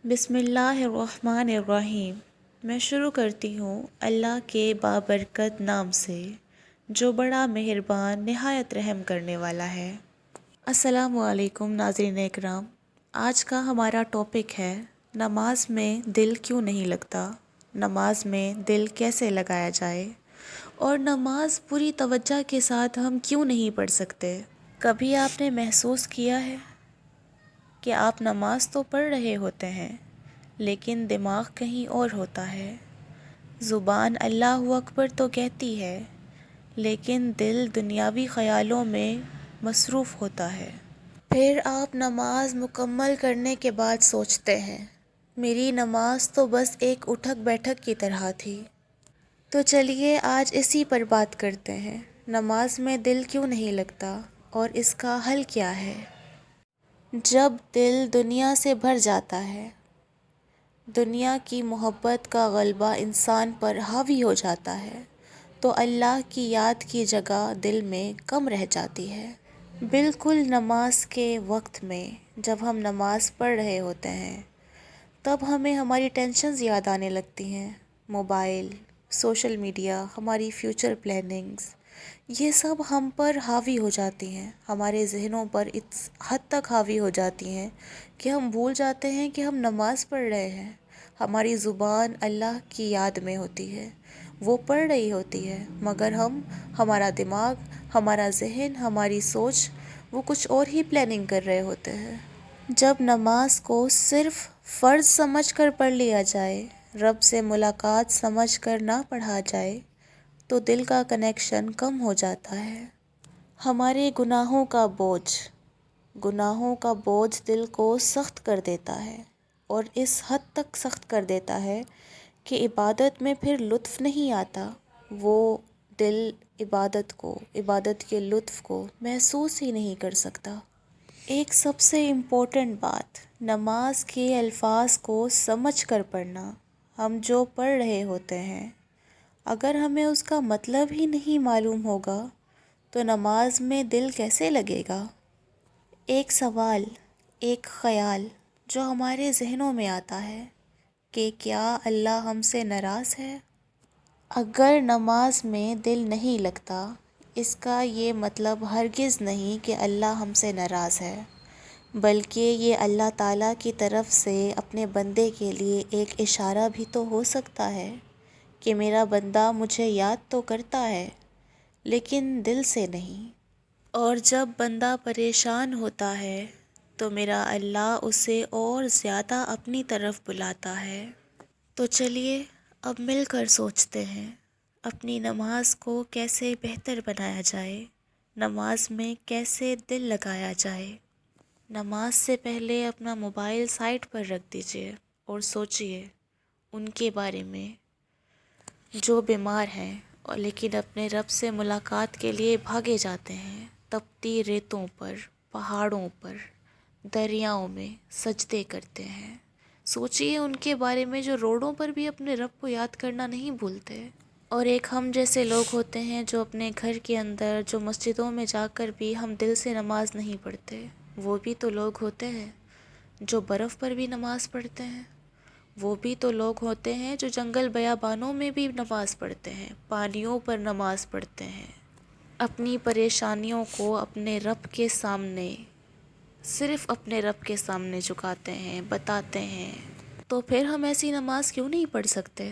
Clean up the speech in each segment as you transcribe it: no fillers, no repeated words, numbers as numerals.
بسم اللہ الرحمن الرحیم۔ میں شروع کرتی ہوں اللہ کے بابرکت نام سے جو بڑا مہربان نہایت رحم کرنے والا ہے۔ السلام علیکم ناظرین اکرام، آج کا ہمارا ٹاپک ہے نماز میں دل کیوں نہیں لگتا، نماز میں دل کیسے لگایا جائے، اور نماز پوری توجہ کے ساتھ ہم کیوں نہیں پڑھ سکتے۔ کبھی آپ نے محسوس کیا ہے کہ آپ نماز تو پڑھ رہے ہوتے ہیں لیکن دماغ کہیں اور ہوتا ہے؟ زبان اللہ اکبر تو کہتی ہے لیکن دل دنیاوی خیالوں میں مصروف ہوتا ہے۔ پھر آپ نماز مکمل کرنے کے بعد سوچتے ہیں میری نماز تو بس ایک اٹھک بیٹھک کی طرح تھی۔ تو چلیے آج اسی پر بات کرتے ہیں، نماز میں دل کیوں نہیں لگتا اور اس کا حل کیا ہے۔ جب دل دنیا سے بھر جاتا ہے، دنیا کی محبت کا غلبہ انسان پر حاوی ہو جاتا ہے، تو اللہ کی یاد کی جگہ دل میں کم رہ جاتی ہے۔ بالکل نماز کے وقت میں جب ہم نماز پڑھ رہے ہوتے ہیں تب ہمیں ہماری ٹینشنز یاد آنے لگتی ہیں، موبائل، سوشل میڈیا، ہماری فیوچر پلاننگز، یہ سب ہم پر حاوی ہو جاتی ہیں، ہمارے ذہنوں پر اس حد تک حاوی ہو جاتی ہیں کہ ہم بھول جاتے ہیں کہ ہم نماز پڑھ رہے ہیں۔ ہماری زبان اللہ کی یاد میں ہوتی ہے، وہ پڑھ رہی ہوتی ہے، مگر ہمارا دماغ، ہمارا ذہن، ہماری سوچ وہ کچھ اور ہی پلاننگ کر رہے ہوتے ہیں۔ جب نماز کو صرف فرض سمجھ کر پڑھ لیا جائے، رب سے ملاقات سمجھ کر نہ پڑھا جائے، تو دل کا کنیکشن کم ہو جاتا ہے۔ ہمارے گناہوں کا بوجھ دل کو سخت کر دیتا ہے، اور اس حد تک سخت کر دیتا ہے کہ عبادت میں پھر لطف نہیں آتا، وہ دل عبادت کے لطف کو محسوس ہی نہیں کر سکتا۔ ایک سب سے امپورٹنٹ بات، نماز کے الفاظ کو سمجھ کر پڑھنا۔ ہم جو پڑھ رہے ہوتے ہیں اگر ہمیں اس کا مطلب ہی نہیں معلوم ہوگا تو نماز میں دل کیسے لگے گا؟ ایک سوال، ایک خیال جو ہمارے ذہنوں میں آتا ہے کہ کیا اللہ ہم سے ناراض ہے؟ اگر نماز میں دل نہیں لگتا، اس کا یہ مطلب ہرگز نہیں کہ اللہ ہم سے ناراض ہے، بلکہ یہ اللہ تعالیٰ کی طرف سے اپنے بندے کے لیے ایک اشارہ بھی تو ہو سکتا ہے کہ میرا بندہ مجھے یاد تو کرتا ہے لیکن دل سے نہیں، اور جب بندہ پریشان ہوتا ہے تو میرا اللہ اسے اور زیادہ اپنی طرف بلاتا ہے۔ تو چلیے اب مل کر سوچتے ہیں اپنی نماز کو کیسے بہتر بنایا جائے، نماز میں کیسے دل لگایا جائے۔ نماز سے پہلے اپنا موبائل سائٹ پر رکھ دیجئے اور سوچئے ان کے بارے میں جو بیمار ہیں اور لیکن اپنے رب سے ملاقات کے لیے بھاگے جاتے ہیں، تپتی ریتوں پر، پہاڑوں پر، دریاؤں میں سجدے کرتے ہیں۔ سوچئے ان کے بارے میں جو روڈوں پر بھی اپنے رب کو یاد کرنا نہیں بھولتے، اور ایک ہم جیسے لوگ ہوتے ہیں جو اپنے گھر کے اندر، جو مسجدوں میں جا کر بھی ہم دل سے نماز نہیں پڑھتے، وہ بھی تو لوگ ہوتے ہیں۔ جو برف پر بھی نماز پڑھتے ہیں، وہ بھی تو لوگ ہوتے ہیں۔ جو جنگل بیابانوں میں بھی نماز پڑھتے ہیں، پہاڑیوں پر نماز پڑھتے ہیں، اپنی پریشانیوں کو اپنے رب کے سامنے، صرف اپنے رب کے سامنے جھکاتے ہیں، بتاتے ہیں۔ تو پھر ہم ایسی نماز کیوں نہیں پڑھ سکتے؟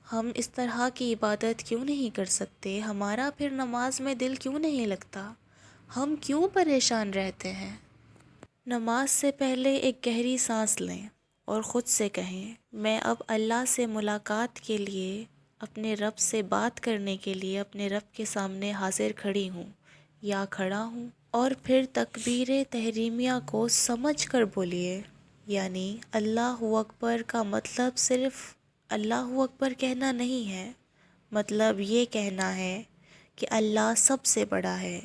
ہم اس طرح کی عبادت کیوں نہیں کر سکتے؟ ہمارا پھر نماز میں دل کیوں نہیں لگتا؟ ہم کیوں پریشان رہتے ہیں؟ نماز سے پہلے ایک گہری سانس لیں اور خود سے کہیں میں اب اللہ سے ملاقات کے لیے، اپنے رب سے بات کرنے کے لیے اپنے رب کے سامنے حاضر کھڑی ہوں یا کھڑا ہوں۔ اور پھر تکبیر تحریمیہ کو سمجھ کر بولیے، یعنی اللہ اکبر کا مطلب صرف اللہ اکبر کہنا نہیں ہے، مطلب یہ کہنا ہے کہ اللہ سب سے بڑا ہے،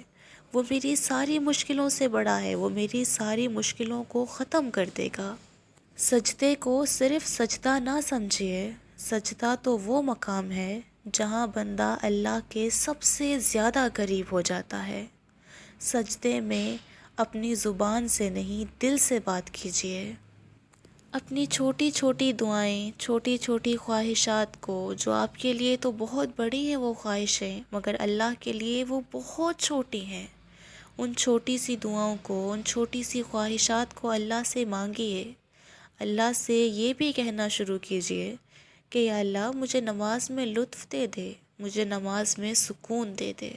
وہ میری ساری مشکلوں سے بڑا ہے، وہ میری ساری مشکلوں کو ختم کر دے گا۔ سجدے کو صرف سجدہ نہ سمجھیے، سجدہ تو وہ مقام ہے جہاں بندہ اللہ کے سب سے زیادہ قریب ہو جاتا ہے۔ سجدے میں اپنی زبان سے نہیں، دل سے بات کیجیے۔ اپنی چھوٹی چھوٹی دعائیں، چھوٹی چھوٹی خواہشات کو، جو آپ کے لیے تو بہت بڑی ہیں وہ خواہشیں، مگر اللہ کے لیے وہ بہت چھوٹی ہیں، ان چھوٹی سی دعاؤں کو، ان چھوٹی سی خواہشات کو اللہ سے مانگیے۔ اللہ سے یہ بھی کہنا شروع کیجئے کہ یا اللہ مجھے نماز میں لطف دے دے، مجھے نماز میں سکون دے دے۔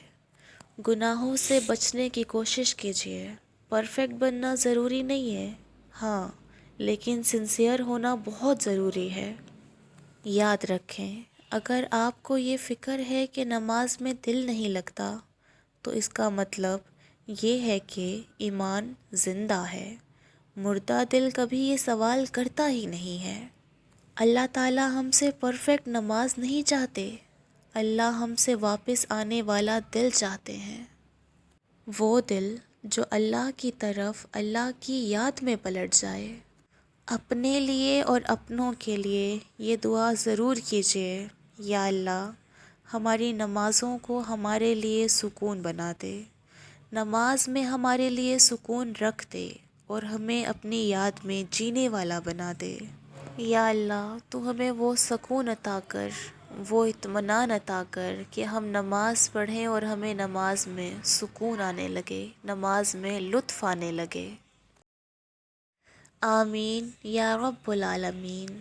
گناہوں سے بچنے کی کوشش کیجئے۔ پرفیکٹ بننا ضروری نہیں ہے، ہاں، لیکن سنسیئر ہونا بہت ضروری ہے۔ یاد رکھیں، اگر آپ کو یہ فکر ہے کہ نماز میں دل نہیں لگتا، تو اس کا مطلب یہ ہے کہ ایمان زندہ ہے۔ مردہ دل کبھی یہ سوال کرتا ہی نہیں ہے۔ اللہ تعالیٰ ہم سے پرفیکٹ نماز نہیں چاہتے، اللہ ہم سے واپس آنے والا دل چاہتے ہیں۔ وہ دل جو اللہ کی طرف، اللہ کی یاد میں پلٹ جائے۔ اپنے لیے اور اپنوں کے لیے یہ دعا ضرور کیجیے، یا اللہ ہماری نمازوں کو ہمارے لیے سکون بنا دے، نماز میں ہمارے لیے سکون رکھ دے اور ہمیں اپنی یاد میں جینے والا بنا دے۔ یا اللہ تو ہمیں وہ سکون عطا کر، وہ اطمینان عطا کر کہ ہم نماز پڑھیں اور ہمیں نماز میں سکون آنے لگے، نماز میں لطف آنے لگے۔ آمین یا رب العالمین۔